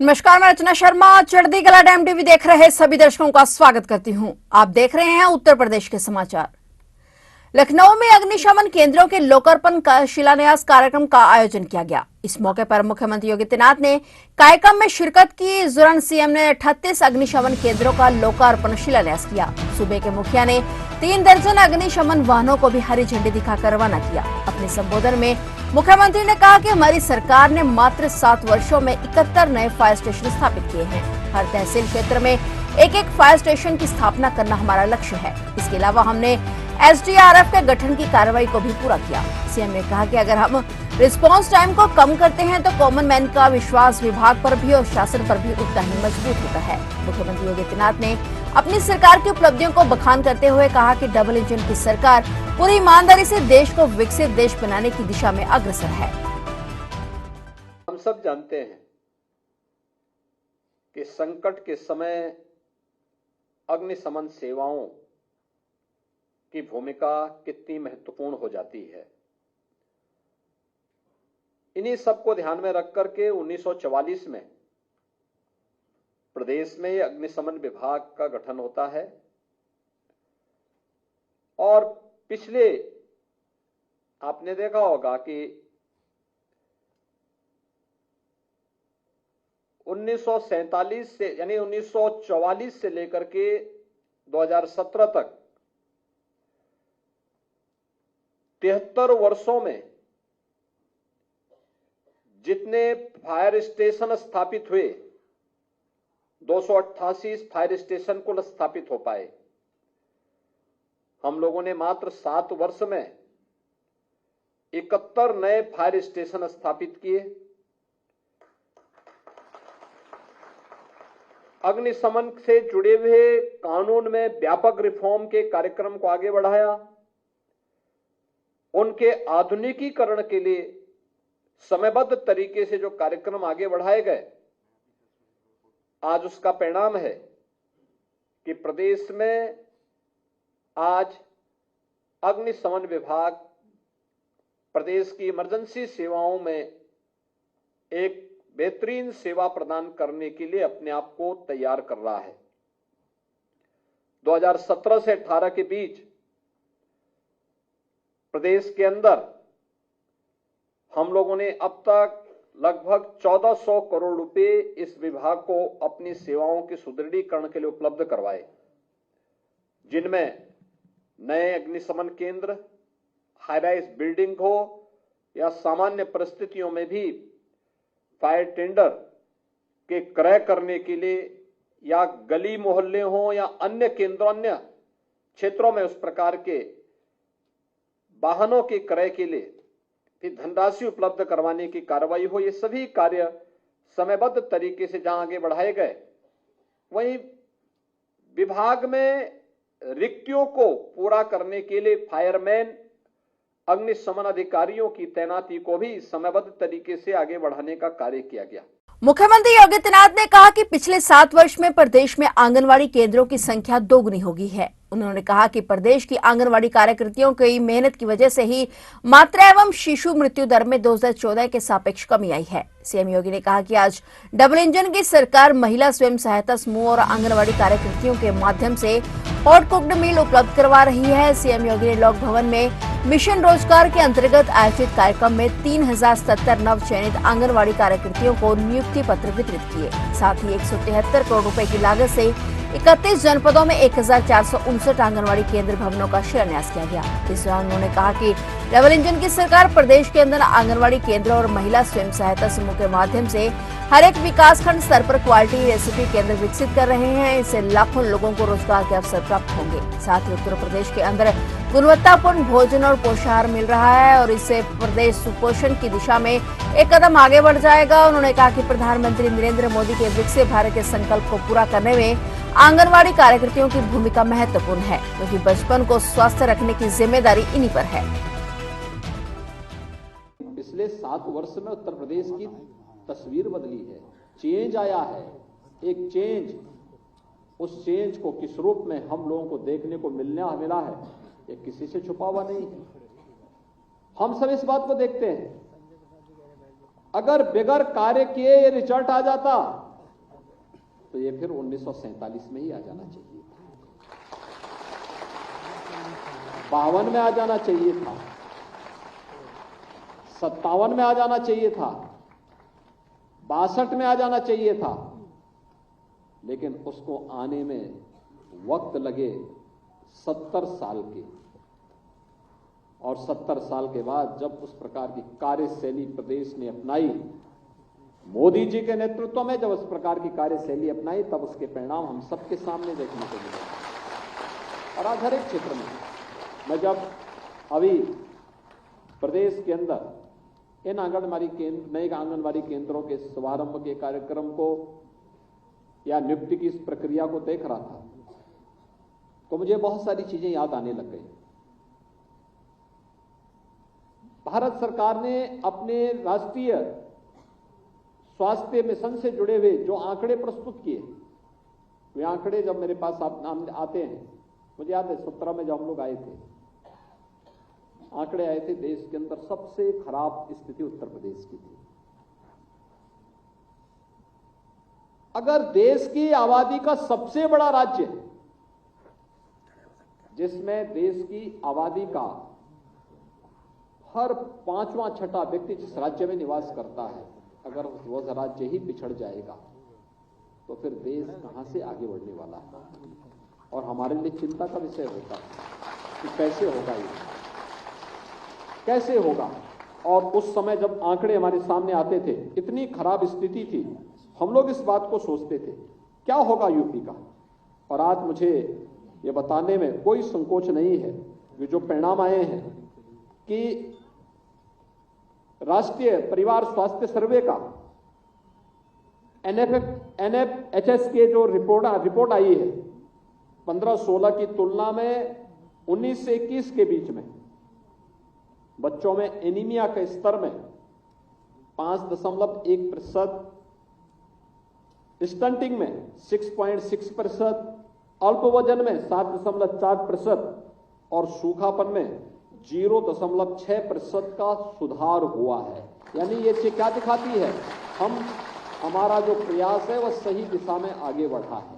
नमस्कार, मैं रचना शर्मा। चढ़ती कला टाइम टीवी देख रहे सभी दर्शकों का स्वागत करती हूं। आप देख रहे हैं उत्तर प्रदेश के समाचार। लखनऊ में अग्निशमन केंद्रों के लोकार्पण का शिलान्यास कार्यक्रम का आयोजन किया गया। इस मौके पर मुख्यमंत्री योगी आदित्यनाथ ने कार्यक्रम में शिरकत की। इस दौरान सीएम ने 38 अग्निशमन केंद्रों का लोकार्पण शिलान्यास किया। सूबे के मुखिया ने 3 दर्जन अग्निशमन वाहनों को भी हरी झंडी दिखाकर रवाना किया। अपने संबोधन में मुख्यमंत्री ने कहा कि हमारी सरकार ने मात्र 7 वर्षों में 71 नए फायर स्टेशन स्थापित किए हैं। हर तहसील क्षेत्र में एक फायर स्टेशन की स्थापना करना हमारा लक्ष्य है। इसके अलावा हमने एसडीआरएफ के गठन की कार्रवाई को भी पूरा किया। सीएम ने कहा कि अगर हम रिस्पांस टाइम को कम करते हैं तो कॉमन मैन का विश्वास विभाग पर भी और शासन पर भी उतना ही मजबूत होता है। मुख्यमंत्री योगी आदित्यनाथ ने अपनी सरकार की उपलब्धियों को बखान करते हुए कहा कि डबल इंजन की सरकार पूरी ईमानदारी से देश को विकसित देश बनाने की दिशा में अग्रसर है। हम सब जानते हैं कि संकट के समय अग्निशमन सेवाओं की भूमिका कितनी महत्वपूर्ण हो जाती है। इन्हीं सबको ध्यान में रख करके 1944 में प्रदेश में अग्निशमन विभाग का गठन होता है और पिछले आपने देखा होगा कि 1947 से यानी 1944 से लेकर के 2017 तक 73 वर्षों में जितने फायर स्टेशन स्थापित हुए 288 फायर स्टेशन कुल स्थापित हो पाए। हम लोगों ने मात्र 7 वर्ष में 71 नए फायर स्टेशन स्थापित किए। अग्निशमन से जुड़े हुए कानून में व्यापक रिफॉर्म के कार्यक्रम को आगे बढ़ाया। उनके आधुनिकीकरण के लिए समयबद्ध तरीके से जो कार्यक्रम आगे बढ़ाए गए, आज उसका परिणाम है कि प्रदेश में आज अग्निशमन विभाग प्रदेश की इमरजेंसी सेवाओं में एक बेहतरीन सेवा प्रदान करने के लिए अपने आप को तैयार कर रहा है। 2017 से 18 के बीच प्रदेश के अंदर हम लोगों ने अब तक लगभग 1400 करोड़ रुपए इस विभाग को अपनी सेवाओं के सुदृढ़ीकरण के लिए उपलब्ध करवाए, जिनमें नए अग्निशमन केंद्र, हाई राइज बिल्डिंग हो या सामान्य परिस्थितियों में भी फायर टेंडर के क्रय करने के लिए या गली मोहल्ले हो या अन्य केंद्रों, अन्य क्षेत्रों में उस प्रकार के वाहनों के क्रय के लिए धनराशि उपलब्ध करवाने की कार्रवाई हो। ये सभी कार्य समयबद्ध तरीके से जहां आगे बढ़ाए गए, वहीं विभाग में रिक्तियों को पूरा करने के लिए फायरमैन, अग्निशमन अधिकारियों की तैनाती को भी समयबद्ध तरीके से आगे बढ़ाने का कार्य किया गया। मुख्यमंत्री योगी आदित्यनाथ ने कहा कि पिछले 7 वर्ष में प्रदेश में आंगनवाड़ी केंद्रों की संख्या दोगुनी हो गई है। उन्होंने कहा कि प्रदेश की आंगनवाड़ी कार्यकर्तियों की मेहनत की वजह से ही मातृ एवं शिशु मृत्यु दर में 2014 के सापेक्ष कमी आई है। सीएम योगी ने कहा कि आज डबल इंजन की सरकार महिला स्वयं सहायता समूह और आंगनवाड़ी कार्यकर्तियों के माध्यम से हॉट कुक्ड मील उपलब्ध करवा रही है। सीएम योगी ने लोक भवन में मिशन रोजगार के अंतर्गत आयोजित कार्यक्रम में 3070 नव चयनित आंगनवाड़ी कार्यकर्तियों को नियुक्ति पत्र वितरित किए। साथ ही 173 करोड़ रुपए की लागत से 31 जनपदों में 1459 आंगनवाड़ी केंद्र भवनों का शिलान्यास किया गया। इस दौरान उन्होंने कहा कि डबल इंजन की सरकार प्रदेश के अंदर आंगनवाड़ी केंद्र और महिला स्वयं सहायता समूह के माध्यम से हर एक विकासखंड स्तर पर क्वालिटी रेसिपी केंद्र विकसित कर रहे हैं। इससे लाखों लोगों को रोजगार के अवसर प्राप्त होंगे। साथ ही उत्तर प्रदेश के अंदर गुणवत्तापूर्ण भोजन और पोषाहार मिल रहा है और इससे प्रदेश सुपोषण की दिशा में एक कदम आगे बढ़ जाएगा। उन्होंने कहा कि प्रधानमंत्री नरेंद्र मोदी के विकसित भारत के संकल्प को पूरा करने में आंगनवाड़ी कार्यकर्तियों की भूमिका महत्वपूर्ण है, क्योंकि बचपन को स्वस्थ रखने की जिम्मेदारी इन्हीं पर है। पिछले 7 वर्ष में उत्तर प्रदेश की तस्वीर बदली है, चेंज आया है। एक चेंज, उस चेंज को किस रूप में हम लोगों को देखने को मिला है, ये किसी से छुपा हुआ नहीं है। हम सब इस बात को देखते हैं। अगर बगैर कार्य किए ये रिजल्ट आ जाता तो ये फिर 1947 में ही आ जाना चाहिए था, 52 में आ जाना चाहिए था, 57 में आ जाना चाहिए था, 62 में आ जाना चाहिए था, लेकिन उसको आने में वक्त लगे 70 साल के। और 70 साल के बाद जब उस प्रकार की कार्यशैली प्रदेश ने अपनाई, मोदी जी के नेतृत्व में जब उस प्रकार की कार्यशैली अपनाई, तब उसके परिणाम हम सबके सामने देखने को मिले। और आज हर एक क्षेत्र में मैं जब अभी प्रदेश के अंदर इन आंगनबाड़ी केंद्र, नए आंगनबाड़ी केंद्रों के शुभारंभ के कार्यक्रम को या नियुक्ति की इस प्रक्रिया को देख रहा था, तो मुझे बहुत सारी चीजें याद आने लग गई। भारत सरकार ने अपने राष्ट्रीय स्वास्थ्य मिशन से जुड़े हुए जो आंकड़े प्रस्तुत किए, वे आंकड़े जब मेरे पास आते हैं, मुझे याद है 17 में जब हम लोग आए थे, आंकड़े आए थे, देश के अंदर सबसे खराब स्थिति उत्तर प्रदेश की थी। अगर देश की आबादी का सबसे बड़ा राज्य, जिसमें देश की आबादी का हर 5वां 6ठा व्यक्ति जिस राज्य में निवास करता है, अगर वो राज्य ही पिछड़ जाएगा तो फिर देश कहां से आगे बढ़ने वाला है। और हमारे लिए चिंता का विषय होता है कि कैसे होगा ये, कैसे होगा। और उस समय जब आंकड़े हमारे सामने आते थे, इतनी खराब स्थिति थी, हम लोग इस बात को सोचते थे क्या होगा यूपी का। और आज मुझे ये बताने में कोई संकोच नहीं है कि जो परिणाम आए हैं कि राष्ट्रीय परिवार स्वास्थ्य सर्वे का NFHS के जो रिपोर्ट आई है, 15-16 की तुलना में 19 से 21 के बीच में बच्चों में एनीमिया के स्तर में 5.1%, स्टंटिंग में 6.6%, अल्प वजन में 7.4% और सूखापन में 0.6% का सुधार हुआ है। यानी ये क्या दिखाती है, हमारा जो प्रयास है वह सही दिशा में आगे बढ़ा है।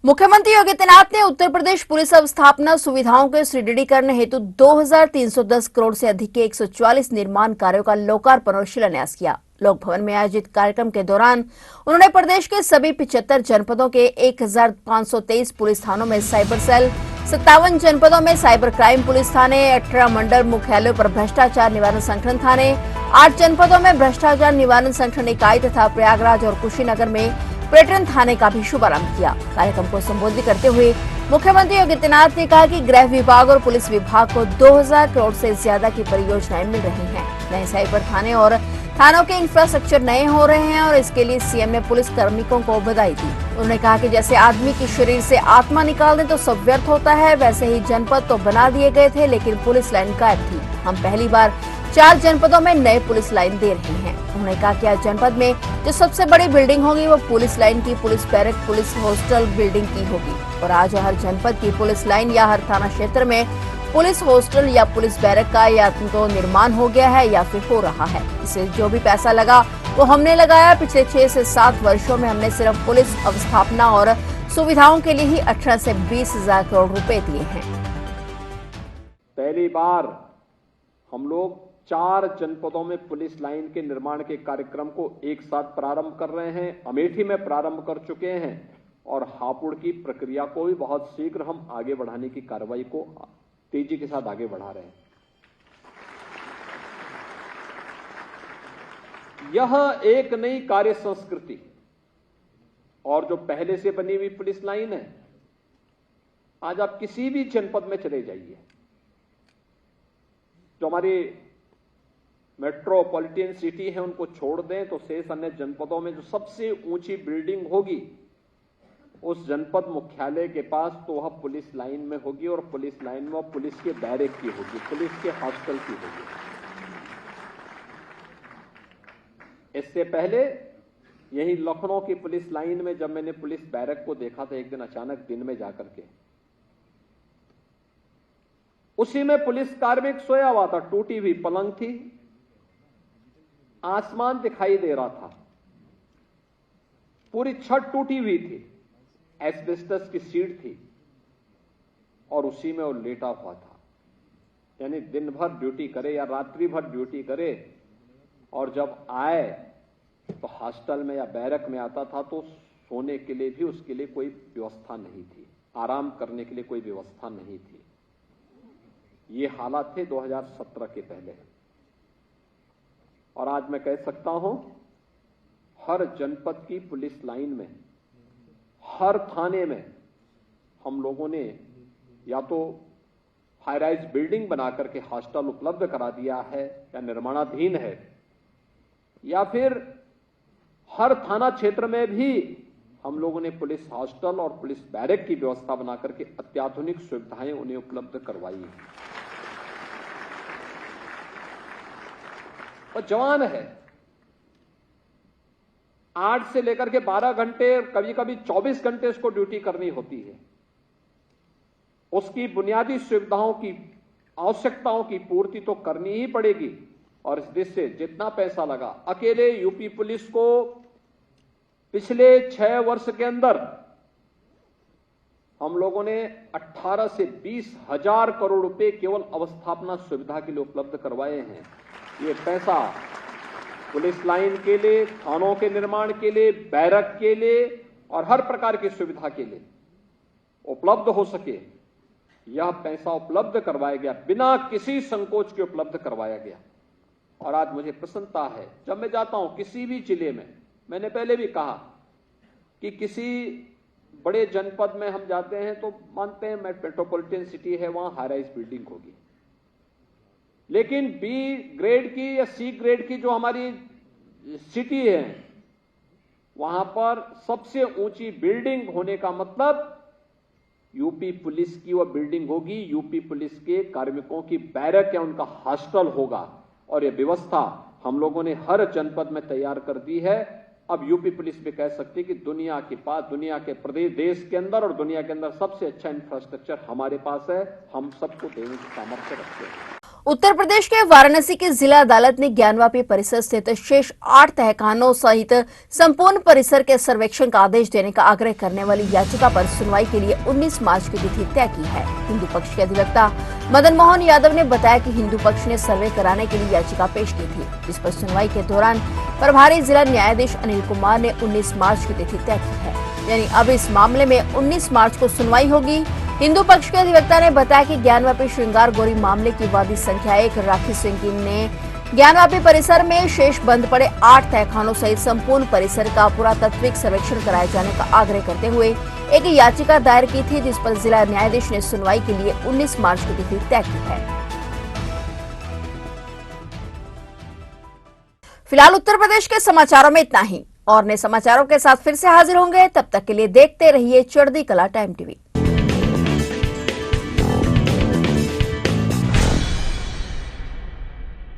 मुख्यमंत्री योगी आदित्यनाथ ने उत्तर प्रदेश पुलिस अवस्थापना सुविधाओं के सुदृढ़ीकरण हेतु 2310 करोड़ से अधिक के 144 निर्माण कार्यों का लोकार्पण और शिलान्यास किया। लोक भवन में आयोजित कार्यक्रम के दौरान उन्होंने प्रदेश के सभी 75 जनपदों के 1523 पुलिस थानों में साइबर सेल, 57 जनपदों में साइबर क्राइम पुलिस थाने, 18 मंडल मुख्यालयों पर भ्रष्टाचार निवारण संगठन थाने, 8 जनपदों में भ्रष्टाचार निवारण संगठन इकाई तथा प्रयागराज और कुशीनगर में पर्यटन थाने का भी शुभारंभ किया। कार्यक्रम को संबोधित करते हुए मुख्यमंत्री योगी आदित्यनाथ ने कहा कि गृह विभाग और पुलिस विभाग को 2000 करोड़ से ज्यादा की परियोजनाएं मिल रही हैं। नए साइबर थाने और थानों के इंफ्रास्ट्रक्चर नए हो रहे हैं और इसके लिए सीएम ने पुलिस कार्मिकों को बधाई दी। उन्होंने कहा कि जैसे आदमी की शरीर से आत्मा निकाल दें तो सब व्यर्थ होता है, वैसे ही जनपद तो बना दिए गए थे लेकिन पुलिस लाइन गायब थी। हम पहली बार 4 जनपदों में नए पुलिस लाइन दे रहे हैं। उन्होंने कहा कि आज जनपद में जो सबसे बड़ी बिल्डिंग होगी वो पुलिस लाइन की police barrack police hostel building की होगी और आज हर जनपद की पुलिस लाइन या हर थाना क्षेत्र में पुलिस हॉस्टल या पुलिस बैरक का या तो निर्माण हो गया है या फिर हो रहा है। इसे जो भी पैसा लगा वो हमने लगाया। पिछले 6 से 7 वर्षों में हमने सिर्फ पुलिस अवस्थापना और सुविधाओं के लिए ही 18 से 20 हजार करोड़ रुपए दिए हैं। पहली बार हम लोग 4 जनपदों में पुलिस लाइन के निर्माण के कार्यक्रम को एक साथ प्रारंभ कर रहे हैं। अमेठी में प्रारंभ कर चुके हैं और हापुड़ की प्रक्रिया को भी बहुत शीघ्र हम आगे बढ़ाने की कार्रवाई को तेजी के साथ आगे बढ़ा रहे हैं। यह एक नई कार्य संस्कृति और जो पहले से बनी हुई पुलिस लाइन है, आज आप किसी भी जनपद में चले जाइए, जो हमारी मेट्रोपॉलिटन सिटी है उनको छोड़ दें तो शेष अन्य जनपदों में जो सबसे ऊंची बिल्डिंग होगी उस जनपद मुख्यालय के पास तो वह पुलिस लाइन में होगी और पुलिस लाइन में पुलिस के बैरक की होगी, पुलिस के हॉस्टल की होगी। इससे पहले यही लखनऊ की पुलिस लाइन में जब मैंने पुलिस बैरक को देखा था एक दिन अचानक दिन में जाकर के, उसी में पुलिस कार्मिक सोया हुआ था, टूटी हुई पलंग थी, आसमान दिखाई दे रहा था, पूरी छत टूटी हुई थी, एस्बेस्टस की सीट थी और उसी में वो लेटा हुआ था। यानी दिन भर ड्यूटी करे या रात्रि भर ड्यूटी करे और जब आए तो हॉस्टल में या बैरक में आता था तो सोने के लिए भी उसके लिए कोई व्यवस्था नहीं थी, आराम करने के लिए कोई व्यवस्था नहीं थी। ये हालात थे 2017 के पहले। और आज मैं कह सकता हूं, हर जनपद की पुलिस लाइन में, हर थाने में हम लोगों ने या तो हाई राइज बिल्डिंग बनाकर के हॉस्टल उपलब्ध करा दिया है या निर्माणाधीन है, या फिर हर थाना क्षेत्र में भी हम लोगों ने पुलिस हॉस्टल और पुलिस बैरक की व्यवस्था बनाकर के अत्याधुनिक सुविधाएं उन्हें उपलब्ध करवाई है। और जवान है, 8 से लेकर के 12 घंटे, कभी कभी 24 घंटे उसको ड्यूटी करनी होती है। उसकी बुनियादी सुविधाओं की, आवश्यकताओं की पूर्ति तो करनी ही पड़ेगी। और इस देश से जितना पैसा लगा, अकेले यूपी पुलिस को पिछले 6 वर्ष के अंदर हम लोगों ने 18 से 20 हजार करोड़ रुपए केवल अवस्थापना सुविधा के लिए उपलब्ध करवाए हैं। ये पैसा पुलिस लाइन के लिए, थानों के निर्माण के लिए, बैरक के लिए और हर प्रकार की सुविधा के लिए उपलब्ध हो सके, यह पैसा उपलब्ध करवाया गया, बिना किसी संकोच के उपलब्ध करवाया गया। और आज मुझे प्रसन्नता है, जब मैं जाता हूं किसी भी जिले में, मैंने पहले भी कहा कि किसी बड़े जनपद में हम जाते हैं तो मानते हैं मेट्रोपॉलिटन सिटी है, वहां हाई राइज बिल्डिंग होगी, लेकिन बी ग्रेड की या सी ग्रेड की जो हमारी सिटी है, वहां पर सबसे ऊंची बिल्डिंग होने का मतलब यूपी पुलिस की वह बिल्डिंग होगी, यूपी पुलिस के कार्मिकों की बैरक या उनका हॉस्टल होगा। और यह व्यवस्था हम लोगों ने हर जनपद में तैयार कर दी है। अब यूपी पुलिस भी कह सकती है कि दुनिया के पास, दुनिया के प्रदेश, देश के अंदर और दुनिया के अंदर सबसे अच्छा इंफ्रास्ट्रक्चर हमारे पास है, हम सबको देने की सामर्थ्य रखते हैं। उत्तर प्रदेश के वाराणसी की जिला अदालत ने ज्ञानवापी परिसर स्थित शेष 8 तहखानों सहित संपूर्ण परिसर के सर्वेक्षण का आदेश देने का आग्रह करने वाली याचिका पर सुनवाई के लिए 19 मार्च की तिथि तय की है। हिंदू पक्ष के अधिवक्ता मदन मोहन यादव ने बताया कि हिंदू पक्ष ने सर्वे कराने के लिए याचिका पेश की थी, जिस पर सुनवाई के दौरान प्रभारी जिला न्यायाधीश अनिल कुमार ने 19 मार्च की तिथि तय की है। यानी अब इस मामले में 19 मार्च को सुनवाई होगी। हिंदू पक्ष के अधिवक्ता ने बताया कि ज्ञानवापी श्रृंगार गौरी मामले की वादी संख्या 1 राखी सिंह ने ज्ञानवापी परिसर में शेष बंद पड़े 8 तहखानों सहित संपूर्ण परिसर का पुरातात्विक सर्वेक्षण कराए जाने का आग्रह करते हुए एक याचिका दायर की थी, जिस पर जिला न्यायाधीश ने सुनवाई के लिए 19 मार्च की तिथि तय की है। फिलहाल उत्तर प्रदेश के समाचारों में इतना ही। और नए समाचारों के साथ फिर से हाजिर होंगे, तब तक के लिए देखते रहिए चढ़ती कला टाइम टीवी।